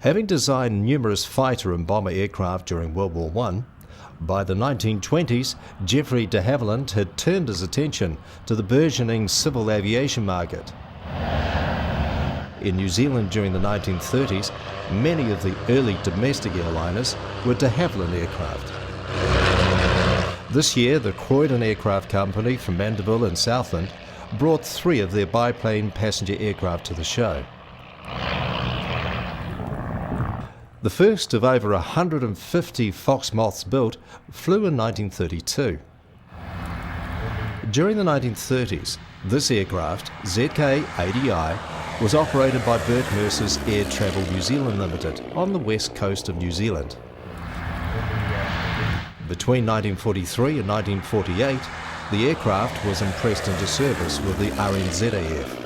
Having designed numerous fighter and bomber aircraft during World War I, by the 1920s, Geoffrey de Havilland had turned his attention to the burgeoning civil aviation market. In New Zealand during the 1930s, many of the early domestic airliners were de Havilland aircraft. This year, the Croydon Aircraft Company from Mandeville in Southland brought 3 of their biplane passenger aircraft to the show. The first of over 150 Fox Moths built flew in 1932. During the 1930s, this aircraft, ZK-80I, was operated by Bert Mercer's Air Travel New Zealand Limited on the west coast of New Zealand. Between 1943 and 1948, the aircraft was impressed into service with the RNZAF.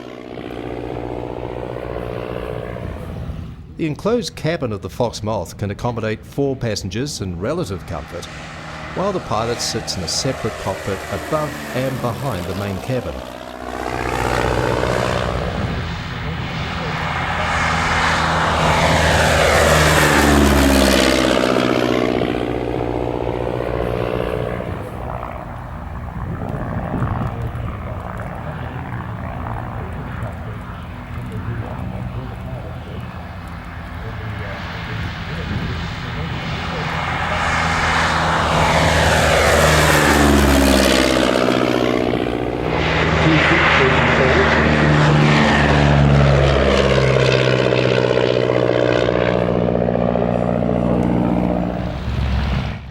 The enclosed cabin of the Fox Moth can accommodate 4 passengers in relative comfort, while the pilot sits in a separate cockpit above and behind the main cabin.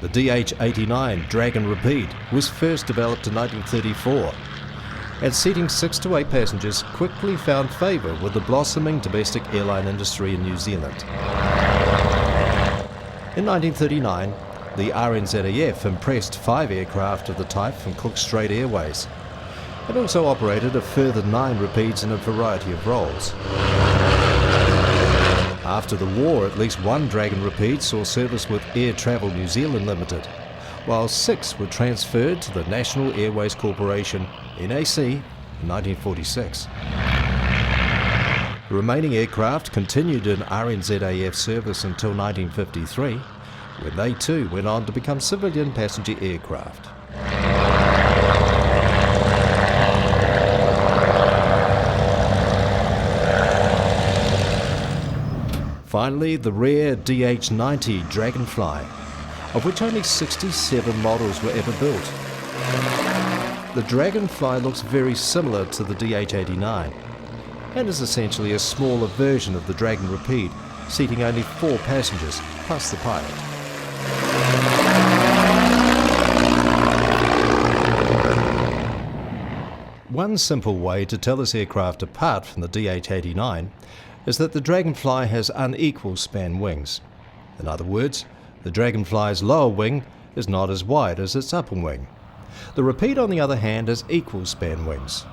The DH-89 Dragon Rapide was first developed in 1934, and seating 6 to 8 passengers quickly found favour with the blossoming domestic airline industry in New Zealand. In 1939, the RNZAF impressed 5 aircraft of the type from Cook Strait Airways, and also operated a further 9 Rapides in a variety of roles. After the war, at least 1 Dragon Rapide saw service with Air Travel New Zealand Limited, while 6 were transferred to the National Airways Corporation, NAC, in 1946. The remaining aircraft continued in RNZAF service until 1953, when they too went on to become civilian passenger aircraft. Finally, the rare DH-90 Dragonfly, of which only 67 models were ever built. The Dragonfly looks very similar to the DH-89 and is essentially a smaller version of the Dragon Rapide, seating only 4 passengers plus the pilot. One simple way to tell this aircraft apart from the DH-89 is that the Dragonfly has unequal span wings. In other words, the Dragonfly's lower wing is not as wide as its upper wing. The Rapide, on the other hand, has equal span wings.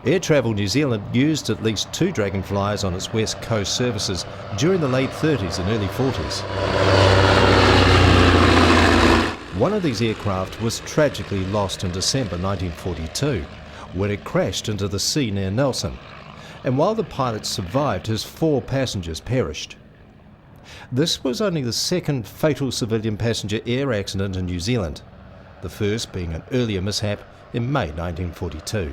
Air Travel New Zealand used at least 2 Dragonflies on its West Coast services during the late 30s and early 40s. One of these aircraft was tragically lost in December 1942 when it crashed into the sea near Nelson, and while the pilot survived, his 4 passengers perished. This was only the second fatal civilian passenger air accident in New Zealand, the first being an earlier mishap in May 1942.